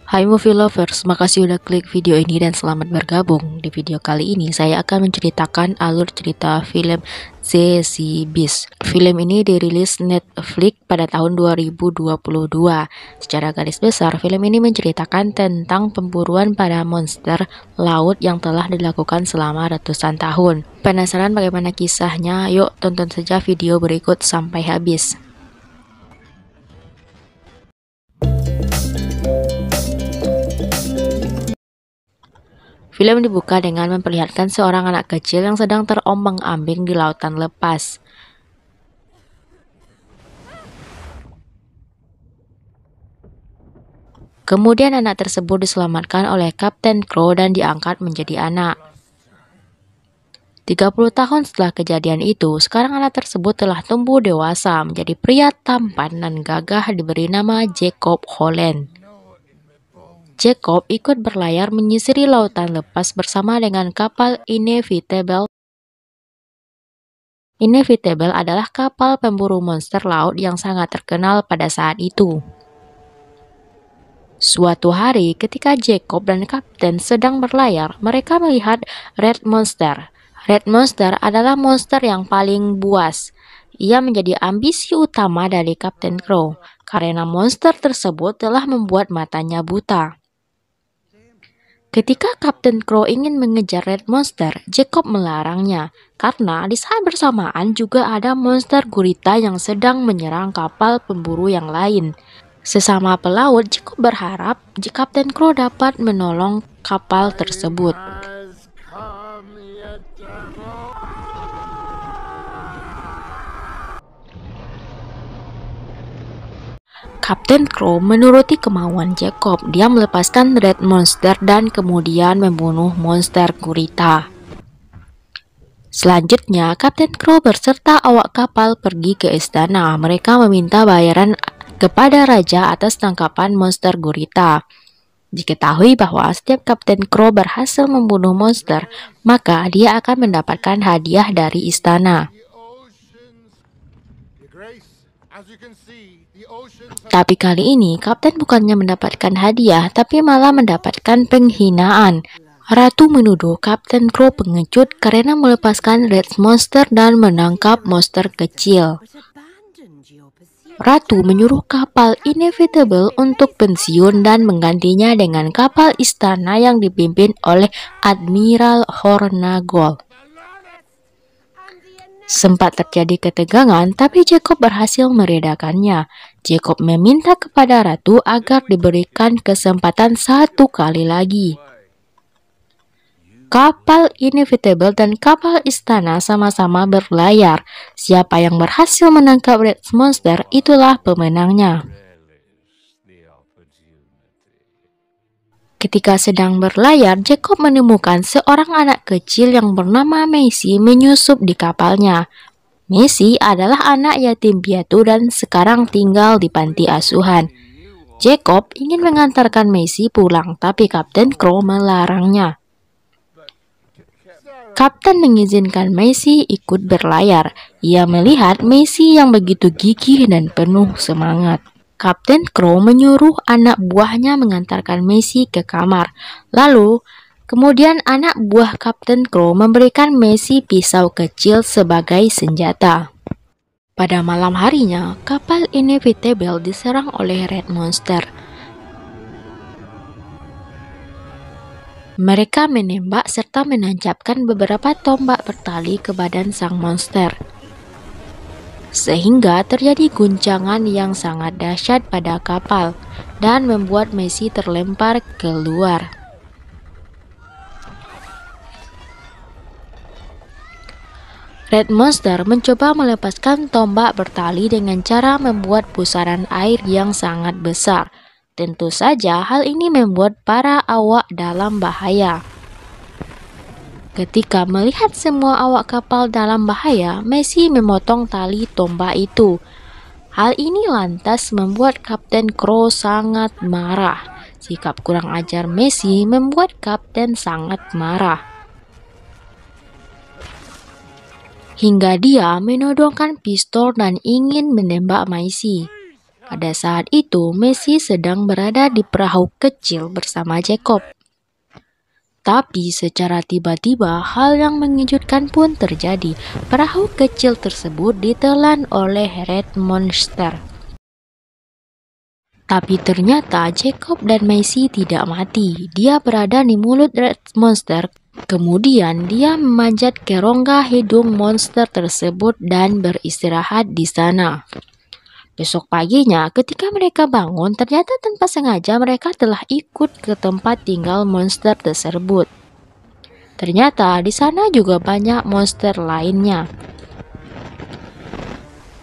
Hai movie lovers, makasih udah klik video ini dan selamat bergabung. Di video kali ini saya akan menceritakan alur cerita film Zazie Beetz. Film ini dirilis Netflix pada tahun 2022. Secara garis besar, film ini menceritakan tentang pemburuan pada monster laut yang telah dilakukan selama ratusan tahun. Penasaran bagaimana kisahnya? Yuk tonton saja video berikut sampai habis. Film dibuka dengan memperlihatkan seorang anak kecil yang sedang terombang-ambing di lautan lepas. Kemudian anak tersebut diselamatkan oleh Kapten Crow dan diangkat menjadi anak. 30 tahun setelah kejadian itu, sekarang anak tersebut telah tumbuh dewasa menjadi pria tampan dan gagah diberi nama Jacob Holland. Jacob ikut berlayar menyisiri lautan lepas bersama dengan kapal Inevitable. Inevitable adalah kapal pemburu monster laut yang sangat terkenal pada saat itu. Suatu hari, ketika Jacob dan Kapten sedang berlayar, mereka melihat Red Monster. Red Monster adalah monster yang paling buas. Ia menjadi ambisi utama dari Kapten Crow, karena monster tersebut telah membuat matanya buta. Ketika Kapten Crow ingin mengejar Red Monster, Jacob melarangnya, karena di saat bersamaan juga ada monster gurita yang sedang menyerang kapal pemburu yang lain. Sesama pelaut, Jacob berharap Kapten Crow dapat menolong kapal tersebut. Kapten Crow menuruti kemauan Jacob. Dia melepaskan Red Monster dan kemudian membunuh monster gurita. Selanjutnya, Kapten Crow berserta awak kapal pergi ke istana. Mereka meminta bayaran kepada raja atas tangkapan monster gurita. Diketahui bahwa setiap Kapten Crow berhasil membunuh monster, maka dia akan mendapatkan hadiah dari istana. Tapi kali ini, Kapten bukannya mendapatkan hadiah, tapi malah mendapatkan penghinaan. Ratu menuduh Kapten Crow pengecut karena melepaskan Red Monster dan menangkap monster kecil. Ratu menyuruh kapal Inevitable untuk pensiun dan menggantinya dengan kapal istana yang dipimpin oleh Admiral Hornagold. Sempat terjadi ketegangan, tapi Jacob berhasil meredakannya. Jacob meminta kepada Ratu agar diberikan kesempatan satu kali lagi. Kapal Inevitable dan kapal istana sama-sama berlayar. Siapa yang berhasil menangkap Red Monster, itulah pemenangnya. Ketika sedang berlayar, Jacob menemukan seorang anak kecil yang bernama Macy menyusup di kapalnya. Macy adalah anak yatim piatu dan sekarang tinggal di panti asuhan. Jacob ingin mengantarkan Macy pulang, tapi Kapten Crow melarangnya. Kapten mengizinkan Macy ikut berlayar. Ia melihat Macy yang begitu gigih dan penuh semangat. Kapten Crow menyuruh anak buahnya mengantarkan Macy ke kamar. Lalu, kemudian anak buah Kapten Crow memberikan Macy pisau kecil sebagai senjata. Pada malam harinya, kapal Inevitable diserang oleh Red Monster. Mereka menembak serta menancapkan beberapa tombak bertali ke badan sang monster, sehingga terjadi guncangan yang sangat dahsyat pada kapal dan membuat Macy terlempar keluar. Red Monster mencoba melepaskan tombak bertali dengan cara membuat pusaran air yang sangat besar. Tentu saja hal ini membuat para awak dalam bahaya. Ketika melihat semua awak kapal dalam bahaya, Macy memotong tali tombak itu. Hal ini lantas membuat Kapten Crow sangat marah. Sikap kurang ajar Macy membuat Kapten sangat marah, hingga dia menodongkan pistol dan ingin menembak Macy. Pada saat itu, Messi sedang berada di perahu kecil bersama Jacob. Tapi secara tiba-tiba hal yang mengejutkan pun terjadi. Perahu kecil tersebut ditelan oleh Red Monster. Tapi ternyata Jacob dan Messi tidak mati. Dia berada di mulut Red Monster. Kemudian dia memanjat ke rongga hidung monster tersebut dan beristirahat di sana. Besok paginya, ketika mereka bangun, ternyata tanpa sengaja mereka telah ikut ke tempat tinggal monster tersebut. Ternyata di sana juga banyak monster lainnya.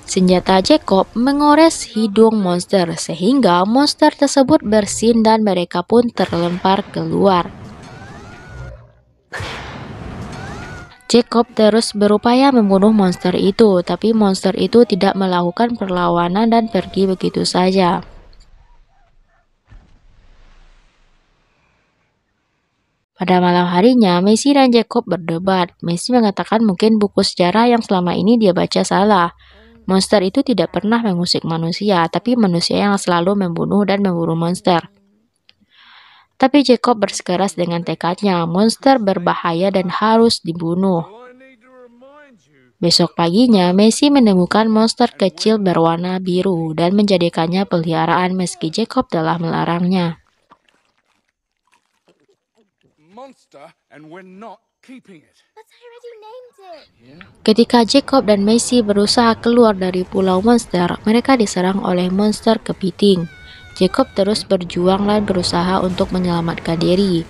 Senjata Jacob mengores hidung monster sehingga monster tersebut bersin dan mereka pun terlempar keluar. Jacob terus berupaya membunuh monster itu, tapi monster itu tidak melakukan perlawanan dan pergi begitu saja. Pada malam harinya, Messi dan Jacob berdebat. Messi mengatakan mungkin buku sejarah yang selama ini dia baca salah. Monster itu tidak pernah mengusik manusia, tapi manusia yang selalu membunuh dan memburu monster. Tapi Jacob bersikeras dengan tekadnya, monster berbahaya dan harus dibunuh. Besok paginya, Messi menemukan monster kecil berwarna biru dan menjadikannya peliharaan meski Jacob telah melarangnya. Ketika Jacob dan Messi berusaha keluar dari pulau monster, mereka diserang oleh monster kepiting. Jacob terus berjuang dan berusaha untuk menyelamatkan diri.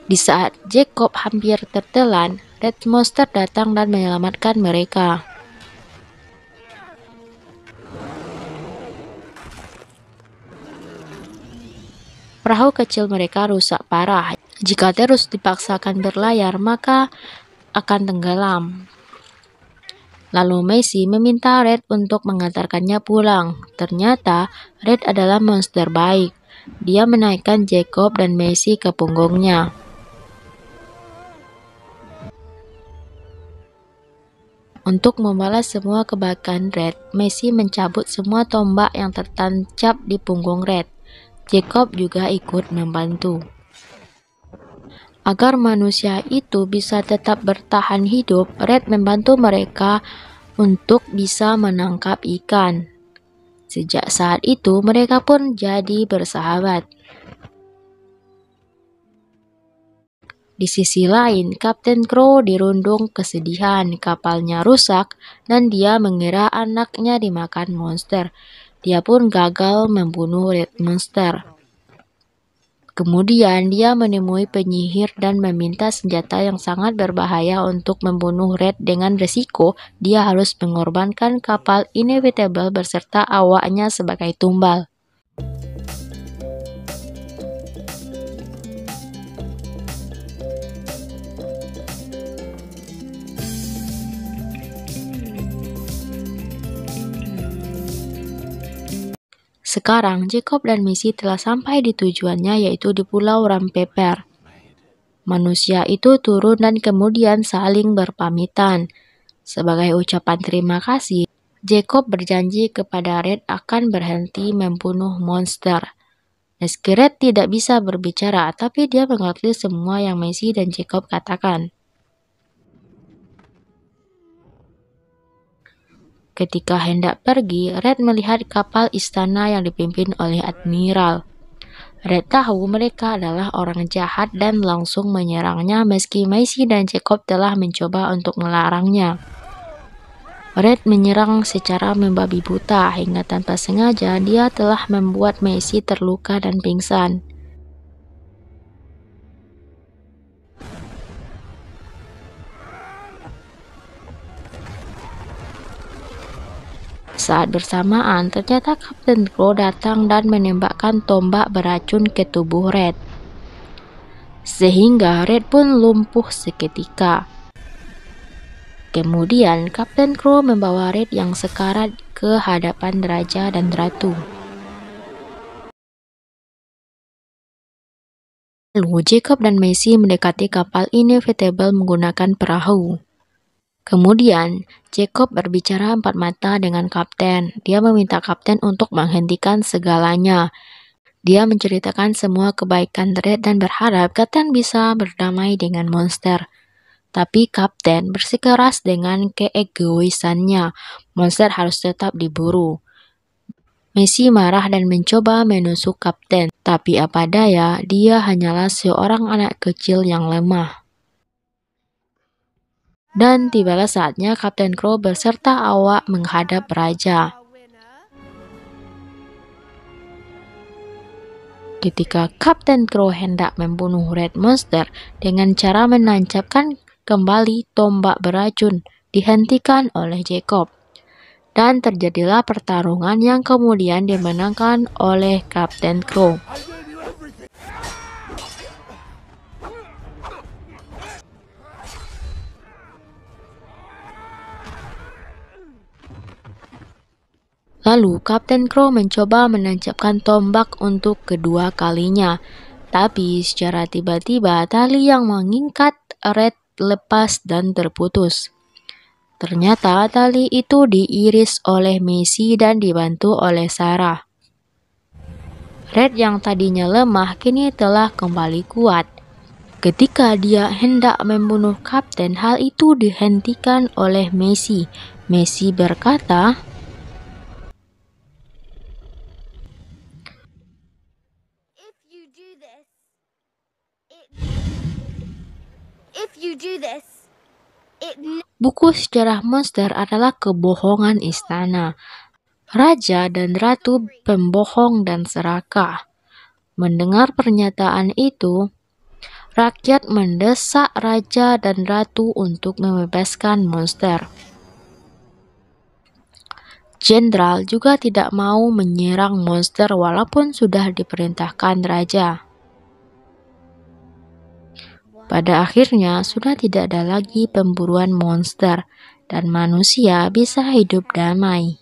Di saat Jacob hampir tertelan, Red Monster datang dan menyelamatkan mereka. Perahu kecil mereka rusak parah. Jika terus dipaksakan berlayar, maka akan tenggelam. Lalu Messi meminta Red untuk mengantarkannya pulang. Ternyata Red adalah monster baik. Dia menaikkan Jacob dan Messi ke punggungnya. Untuk membalas semua kebaikan Red, Messi mencabut semua tombak yang tertancap di punggung Red. Jacob juga ikut membantu. Agar manusia itu bisa tetap bertahan hidup, Red membantu mereka untuk bisa menangkap ikan. Sejak saat itu, mereka pun jadi bersahabat. Di sisi lain, Kapten Crow dirundung kesedihan, kapalnya rusak, dan dia mengira anaknya dimakan monster. Dia pun gagal membunuh Red Monster. Kemudian dia menemui penyihir dan meminta senjata yang sangat berbahaya untuk membunuh Red dengan resiko dia harus mengorbankan kapal Inevitable beserta awaknya sebagai tumbal. Sekarang, Jacob dan Messi telah sampai di tujuannya, yaitu di Pulau Rampeper. Manusia itu turun dan kemudian saling berpamitan. Sebagai ucapan terima kasih, Jacob berjanji kepada Red akan berhenti membunuh monster. Meski Red tidak bisa berbicara, tapi dia mengerti semua yang Messi dan Jacob katakan. Ketika hendak pergi, Red melihat kapal istana yang dipimpin oleh Admiral. Red tahu mereka adalah orang jahat dan langsung menyerangnya meski Messi dan Jacob telah mencoba untuk melarangnya. Red menyerang secara membabi buta hingga tanpa sengaja dia telah membuat Messi terluka dan pingsan. Saat bersamaan, ternyata Kapten Crow datang dan menembakkan tombak beracun ke tubuh Red. Sehingga Red pun lumpuh seketika. Kemudian, Kapten Crow membawa Red yang sekarat ke hadapan Raja dan Ratu. Lalu Jacob dan Messi mendekati kapal Inevitable menggunakan perahu. Kemudian, Jacob berbicara empat mata dengan kapten. Dia meminta kapten untuk menghentikan segalanya. Dia menceritakan semua kebaikan Red dan berharap kapten bisa berdamai dengan monster. Tapi kapten bersikeras dengan keegoisannya. Monster harus tetap diburu. Messi marah dan mencoba menusuk kapten. Tapi apa daya, dia hanyalah seorang anak kecil yang lemah. Dan tibalah saatnya Kapten Crow beserta awak menghadap raja. Ketika Kapten Crow hendak membunuh Red Monster dengan cara menancapkan kembali tombak beracun, dihentikan oleh Jacob. Dan terjadilah pertarungan yang kemudian dimenangkan oleh Kapten Crow. Lalu Kapten Crow mencoba menancapkan tombak untuk kedua kalinya. Tapi secara tiba-tiba tali yang mengikat Red lepas dan terputus. Ternyata tali itu diiris oleh Messi dan dibantu oleh Sarah. Red yang tadinya lemah kini telah kembali kuat. Ketika dia hendak membunuh Kapten, hal itu dihentikan oleh Messi. Messi berkata, buku sejarah monster adalah kebohongan istana. Raja dan ratu pembohong dan serakah. Mendengar pernyataan itu, rakyat mendesak raja dan ratu untuk membebaskan monster. Jenderal juga tidak mau menyerang monster walaupun sudah diperintahkan raja. Pada akhirnya, sudah tidak ada lagi pemburuan monster, dan manusia bisa hidup damai.